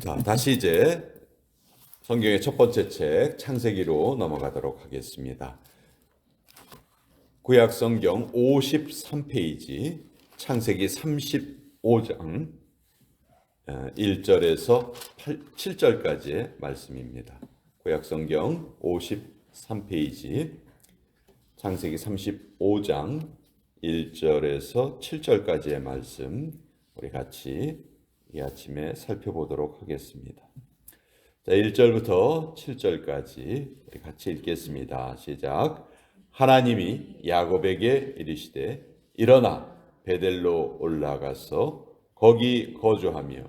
자, 다시 이제 성경의 첫 번째 책 창세기로 넘어가도록 하겠습니다. 구약 성경 53페이지 창세기 35장 1절에서 7절까지의 말씀입니다. 구약 성경 53페이지 창세기 35장 1절에서 7절까지의 말씀 우리 같이 이 아침에 살펴보도록 하겠습니다. 자, 1절부터 7절까지 우리 같이 읽겠습니다. 시작. 하나님이 야곱에게 이르시되 일어나 베델로 올라가서 거기 거주하며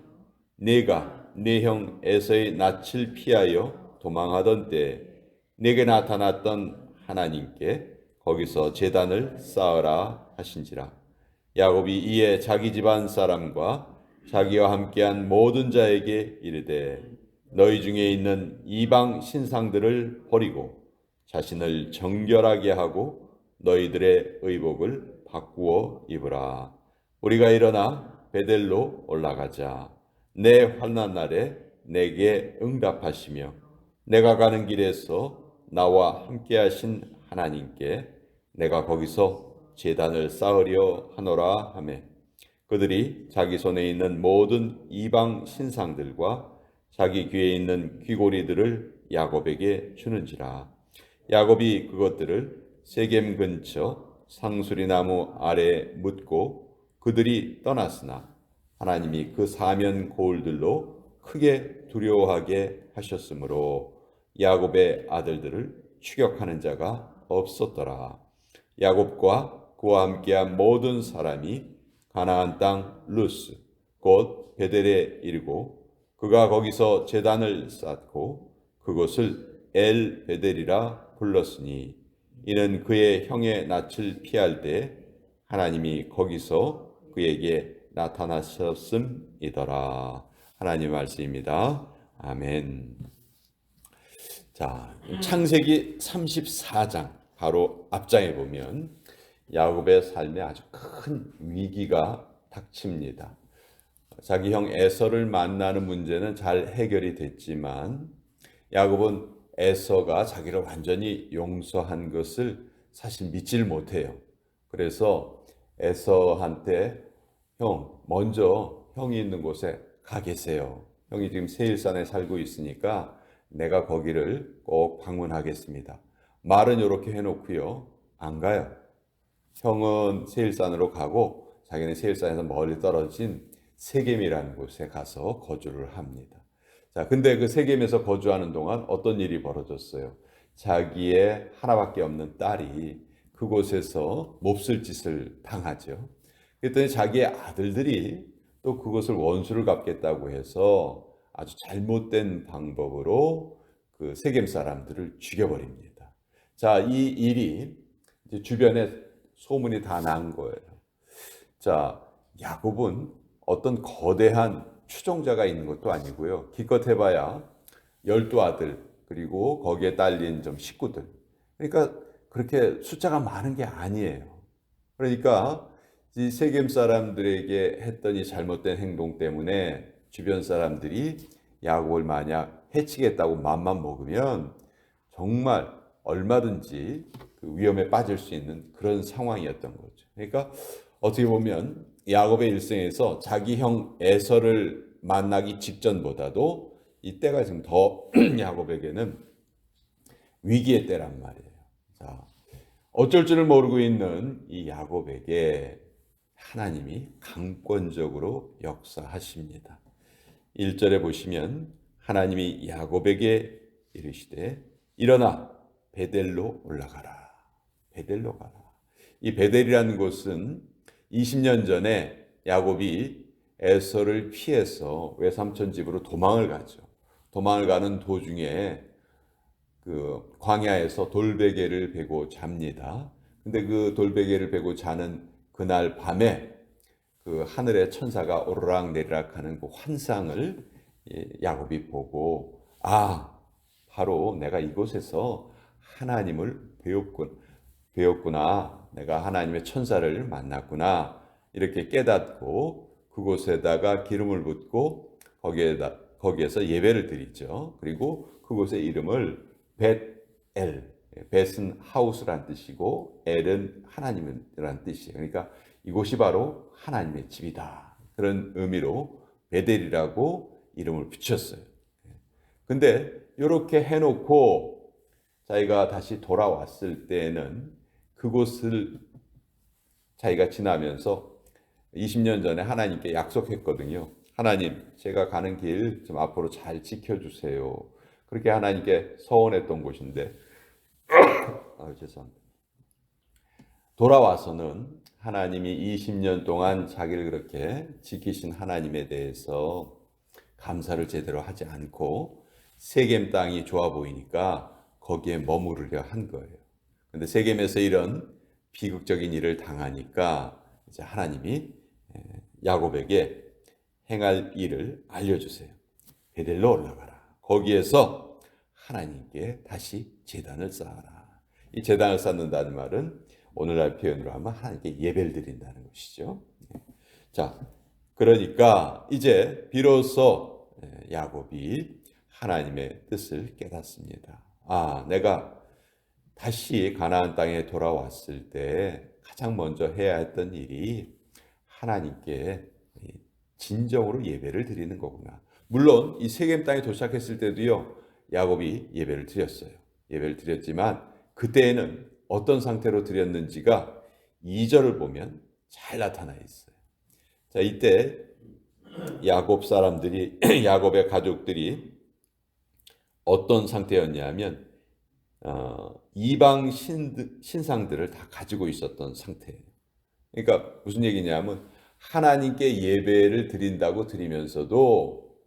네가 네 형 에서의 낯을 피하여 도망하던 때에 네게 나타났던 하나님께 거기서 제단을 쌓으라 하신지라. 야곱이 이에 자기 집안 사람과 자기와 함께한 모든 자에게 이르되 너희 중에 있는 이방 신상들을 버리고 자신을 정결하게 하고 너희들의 의복을 바꾸어 입으라. 우리가 일어나 베델로 올라가자. 내 환난 날에 내게 응답하시며 내가 가는 길에서 나와 함께하신 하나님께 내가 거기서 제단을 쌓으려 하노라 하며 그들이 자기 손에 있는 모든 이방 신상들과 자기 귀에 있는 귀고리들을 야곱에게 주는지라. 야곱이 그것들을 세겜 근처 상수리 나무 아래에 묻고 그들이 떠났으나 하나님이 그 사면 고울들로 크게 두려워하게 하셨으므로 야곱의 아들들을 추격하는 자가 없었더라. 야곱과 그와 함께한 모든 사람이 가나안 땅 루스 곧 베델에 이르고 그가 거기서 제단을 쌓고 그곳을 엘 베델이라 불렀으니 이는 그의 형의 낯을 피할 때 하나님이 거기서 그에게 나타나셨음이더라. 하나님 말씀입니다. 아멘. 자, 창세기 34장 바로 앞장에 보면 야곱의 삶에 아주 큰 위기가 닥칩니다. 자기 형 에서를 만나는 문제는 잘 해결이 됐지만 야곱은 에서가 자기를 완전히 용서한 것을 사실 믿질 못해요. 그래서 에서한테 형, 먼저 형이 있는 곳에 가 계세요. 형이 지금 세일산에 살고 있으니까 내가 거기를 꼭 방문하겠습니다. 말은 이렇게 해놓고요. 안 가요. 형은 세일산으로 가고 자기는 세일산에서 멀리 떨어진 세겜이라는 곳에 가서 거주를 합니다. 자, 근데 그 세겜에서 거주하는 동안 어떤 일이 벌어졌어요? 자기의 하나밖에 없는 딸이 그곳에서 몹쓸 짓을 당하죠. 그랬더니 자기의 아들들이 또 그것을 원수를 갚겠다고 해서 아주 잘못된 방법으로 그 세겜 사람들을 죽여버립니다. 자, 이 일이 이제 주변에 소문이 다 난 거예요. 자, 야곱은 어떤 거대한 추종자가 있는 것도 아니고요. 기껏 해봐야 12아들 그리고 거기에 딸린 좀 식구들. 그러니까 그렇게 숫자가 많은 게 아니에요. 그러니까 이 세겜 사람들에게 했던 이 잘못된 행동 때문에 주변 사람들이 야곱을 만약 해치겠다고 맘만 먹으면 정말 얼마든지 그 위험에 빠질 수 있는 그런 상황이었던 거죠. 그러니까 어떻게 보면 야곱의 일생에서 자기 형 에서를 만나기 직전보다도 이 때가 지금 더 야곱에게는 위기의 때란 말이에요. 자, 어쩔 줄을 모르고 있는 이 야곱에게 하나님이 강권적으로 역사하십니다. 1절에 보시면 하나님이 야곱에게 이르시되 일어나 베델로 올라가라. 베델로 가라. 이 베델이라는 곳은 20년 전에 야곱이 에서를 피해서 외삼촌 집으로 도망을 가죠. 도망을 가는 도중에 그 광야에서 돌베개를 베고 잡니다. 근데 그 돌베개를 베고 자는 그날 밤에 그 하늘의 천사가 오르락 내리락 하는 그 환상을 야곱이 보고 바로 내가 이곳에서 하나님을 배웠구나. 내가 하나님의 천사를 만났구나. 이렇게 깨닫고 그곳에다가 기름을 붓고 거기에서 예배를 드리죠. 그리고 그곳의 이름을 벳엘, 벳은 하우스란 뜻이고 엘은 하나님이란 뜻이에요. 그러니까 이곳이 바로 하나님의 집이다. 그런 의미로 베델이라고 이름을 붙였어요. 근데 이렇게 해놓고 자기가 다시 돌아왔을 때는 그곳을 자기가 지나면서 20년 전에 하나님께 약속했거든요. 하나님, 제가 가는 길 좀 앞으로 잘 지켜주세요. 그렇게 하나님께 서원했던 곳인데, 죄송합니다. 돌아와서는 하나님이 20년 동안 자기를 그렇게 지키신 하나님에 대해서 감사를 제대로 하지 않고 세겜 땅이 좋아 보이니까 거기에 머무르려 한 거예요. 근데 세겜에서 이런 비극적인 일을 당하니까 이제 하나님이 야곱에게 행할 일을 알려주세요. 베델로 올라가라. 거기에서 하나님께 다시 제단을 쌓아라. 이 제단을 쌓는다는 말은 오늘날 표현으로 하면 하나님께 예배를 드린다는 것이죠. 자, 그러니까 이제 비로소 야곱이 하나님의 뜻을 깨닫습니다. 아, 내가 다시 가나안 땅에 돌아왔을 때 가장 먼저 해야 했던 일이 하나님께 진정으로 예배를 드리는 거구나. 물론 이 세겜 땅에 도착했을 때도요, 야곱이 예배를 드렸어요. 예배를 드렸지만 그때에는 어떤 상태로 드렸는지가 2절을 보면 잘 나타나 있어요. 자, 이때 야곱 사람들이 야곱의 가족들이 어떤 상태였냐면 이방 신상들을 다 가지고 있었던 상태예요. 그러니까 무슨 얘기냐면 하나님께 예배를 드린다고 드리면서도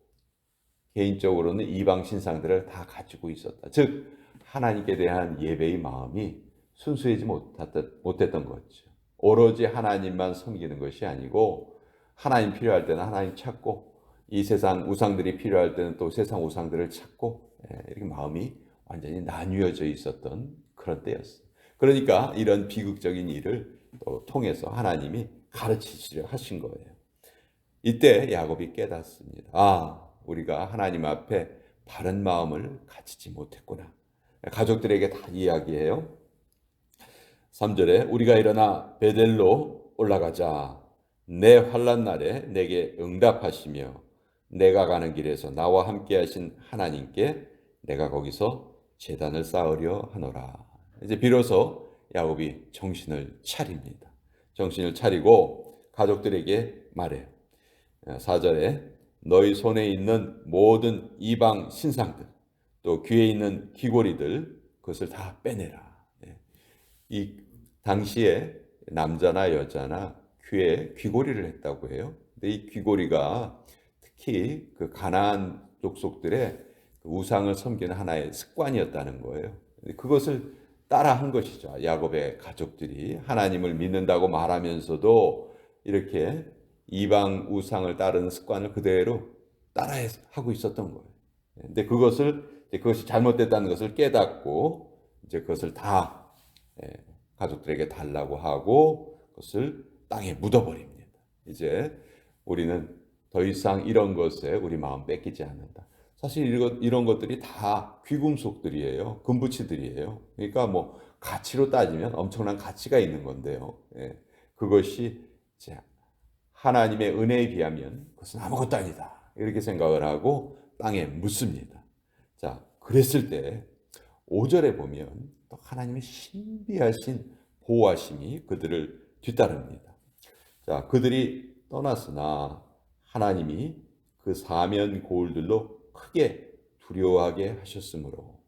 개인적으로는 이방 신상들을 다 가지고 있었다. 즉 하나님께 대한 예배의 마음이 순수하지 못했던 거죠. 오로지 하나님만 섬기는 것이 아니고 하나님 필요할 때는 하나님 찾고 이 세상 우상들이 필요할 때는 또 세상 우상들을 찾고 이렇게 마음이 완전히 나뉘어져 있었던 그런 때였어요. 그러니까 이런 비극적인 일을 또 통해서 하나님이 가르치시려 하신 거예요. 이때 야곱이 깨닫습니다. 아, 우리가 하나님 앞에 바른 마음을 가지지 못했구나. 가족들에게 다 이야기해요. 3절에 우리가 일어나 베델로 올라가자. 내 환난 날에 내게 응답하시며 내가 가는 길에서 나와 함께 하신 하나님께 내가 거기서 제단을 쌓으려 하노라. 이제 비로소 야곱이 정신을 차립니다. 정신을 차리고 가족들에게 말해요. 4절에 너희 손에 있는 모든 이방 신상들 또 귀에 있는 귀고리들 그것을 다 빼내라. 이 당시에 남자나 여자나 귀에 귀고리를 했다고 해요. 근데 이 귀고리가 특히 그 가나안 족속들의 우상을 섬기는 하나의 습관이었다는 거예요. 그것을 따라한 것이죠. 야곱의 가족들이 하나님을 믿는다고 말하면서도 이렇게 이방 우상을 따르는 습관을 그대로 따라하고 있었던 거예요. 근데 그것이 잘못됐다는 것을 깨닫고 이제 그것을 다 가족들에게 달라고 하고 그것을 땅에 묻어버립니다. 이제 우리는 더 이상 이런 것에 우리 마음 뺏기지 않는다. 사실 이런 것들이 다 귀금속들이에요. 금붙이들이에요. 그러니까 뭐 가치로 따지면 엄청난 가치가 있는 건데요. 그것이 하나님의 은혜에 비하면 그것은 아무것도 아니다. 이렇게 생각을 하고 땅에 묻습니다. 자, 그랬을 때 5절에 보면 또 하나님의 신비하신 보호하심이 그들을 뒤따릅니다. 자, 그들이 떠났으나 하나님이 그 사면 고울들로 크게 두려워하게 하셨으므로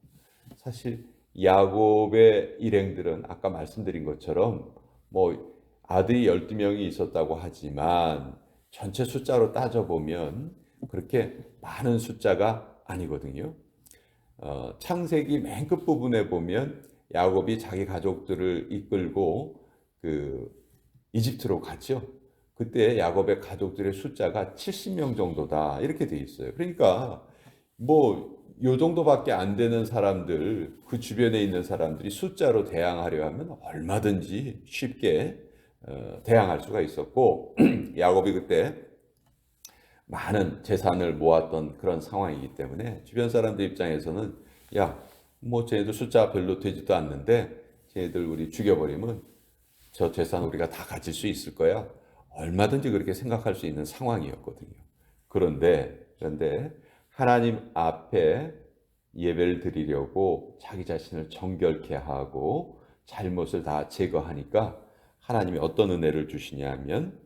사실 야곱의 일행들은 아까 말씀드린 것처럼 뭐 아들이 12명이 있었다고 하지만 전체 숫자로 따져보면 그렇게 많은 숫자가 아니거든요. 창세기 맨 끝부분에 보면 야곱이 자기 가족들을 이끌고 그 이집트로 갔죠. 그때 야곱의 가족들의 숫자가 70명 정도다 이렇게 돼 있어요. 그러니까 뭐 요 정도밖에 안 되는 사람들, 그 주변에 있는 사람들이 숫자로 대항하려 하면 얼마든지 쉽게 대항할 수가 있었고 야곱이 그때 많은 재산을 모았던 그런 상황이기 때문에 주변 사람들 입장에서는 야, 뭐 쟤네들 숫자 별로 되지도 않는데 쟤네들 우리 죽여버리면 저 재산 우리가 다 가질 수 있을 거야. 얼마든지 그렇게 생각할 수 있는 상황이었거든요. 그런데 하나님 앞에 예배를 드리려고 자기 자신을 정결케 하고 잘못을 다 제거하니까 하나님이 어떤 은혜를 주시냐면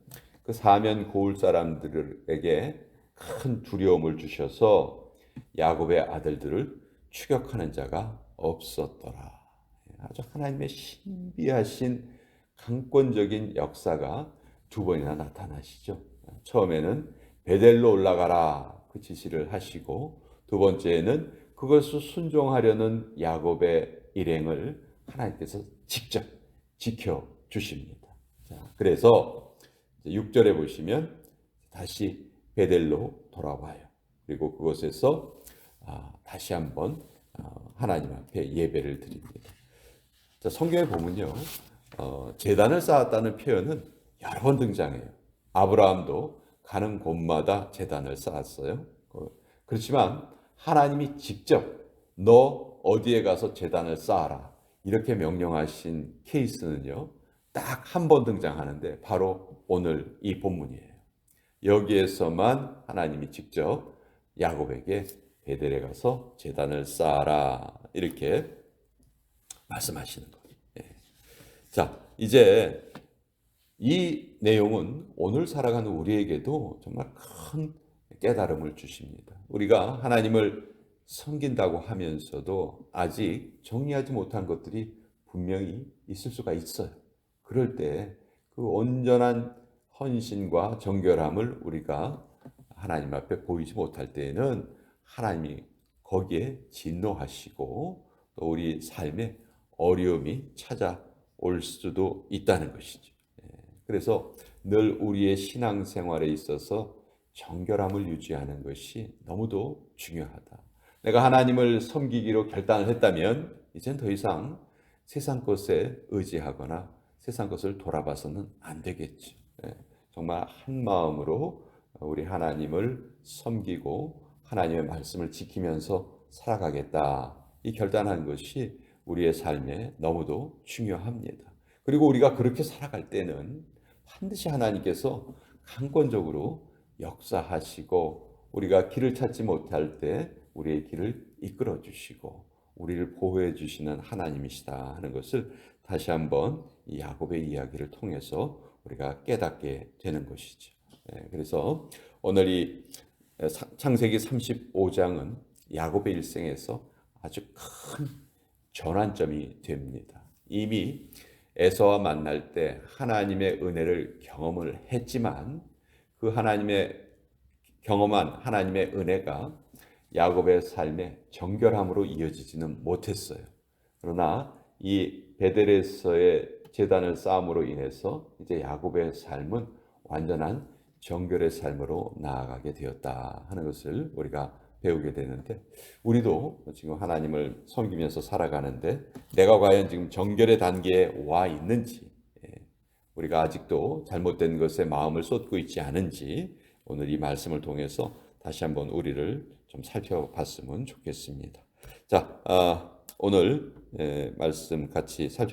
그 사면 고을 사람들에게 큰 두려움을 주셔서 야곱의 아들들을 추격하는 자가 없었더라. 아주 하나님의 신비하신 강권적인 역사가 두 번이나 나타나시죠. 처음에는 베델로 올라가라 그 지시를 하시고 두 번째에는 그것을 순종하려는 야곱의 일행을 하나님께서 직접 지켜 주십니다. 자, 그래서 6절에 보시면 다시 베델로 돌아와요. 그리고 그곳에서 다시 한번 하나님 앞에 예배를 드립니다. 자, 성경에 보면요, 제단을 쌓았다는 표현은 여러 번 등장해요. 아브라함도 가는 곳마다 제단을 쌓았어요. 그렇지만 하나님이 직접 너 어디에 가서 제단을 쌓아라 이렇게 명령하신 케이스는요, 딱 한 번 등장하는데 바로 오늘 이 본문이에요. 여기에서만 하나님이 직접 야곱에게 베델에 가서 제단을 쌓아라 이렇게 말씀하시는 거예요. 자, 이제 이 내용은 오늘 살아가는 우리에게도 정말 큰 깨달음을 주십니다. 우리가 하나님을 섬긴다고 하면서도 아직 정리하지 못한 것들이 분명히 있을 수가 있어요. 그럴 때 그 온전한 헌신과 정결함을 우리가 하나님 앞에 보이지 못할 때에는 하나님이 거기에 진노하시고 또 우리 삶에 어려움이 찾아올 수도 있다는 것이죠. 그래서 늘 우리의 신앙생활에 있어서 정결함을 유지하는 것이 너무도 중요하다. 내가 하나님을 섬기기로 결단을 했다면 이젠 더 이상 세상 것에 의지하거나 세상 것을 돌아봐서는 안 되겠지. 정말 한 마음으로 우리 하나님을 섬기고 하나님의 말씀을 지키면서 살아가겠다. 이 결단한 것이 우리의 삶에 너무도 중요합니다. 그리고 우리가 그렇게 살아갈 때는 반드시 하나님께서 강권적으로 역사하시고 우리가 길을 찾지 못할 때 우리의 길을 이끌어 주시고 우리를 보호해 주시는 하나님이시다 하는 것을 다시 한번 이 야곱의 이야기를 통해서 우리가 깨닫게 되는 것이죠. 그래서 오늘 이 창세기 35장은 야곱의 일생에서 아주 큰 전환점이 됩니다. 이미 에서와 만날 때 하나님의 은혜를 경험을 했지만 그 경험한 하나님의 은혜가 야곱의 삶의 정결함으로 이어지지는 못했어요. 그러나 이 베델에서의 제단을 쌓음으로 인해서 이제 야곱의 삶은 완전한 정결의 삶으로 나아가게 되었다 하는 것을 우리가 배우게 되는데 우리도 지금 하나님을 섬기면서 살아가는데 내가 과연 지금 정결의 단계에 와 있는지 우리가 아직도 잘못된 것에 마음을 쏟고 있지 않은지 오늘 이 말씀을 통해서 다시 한번 우리를 좀 살펴봤으면 좋겠습니다. 자, 오늘 말씀 같이 살펴보겠습니다.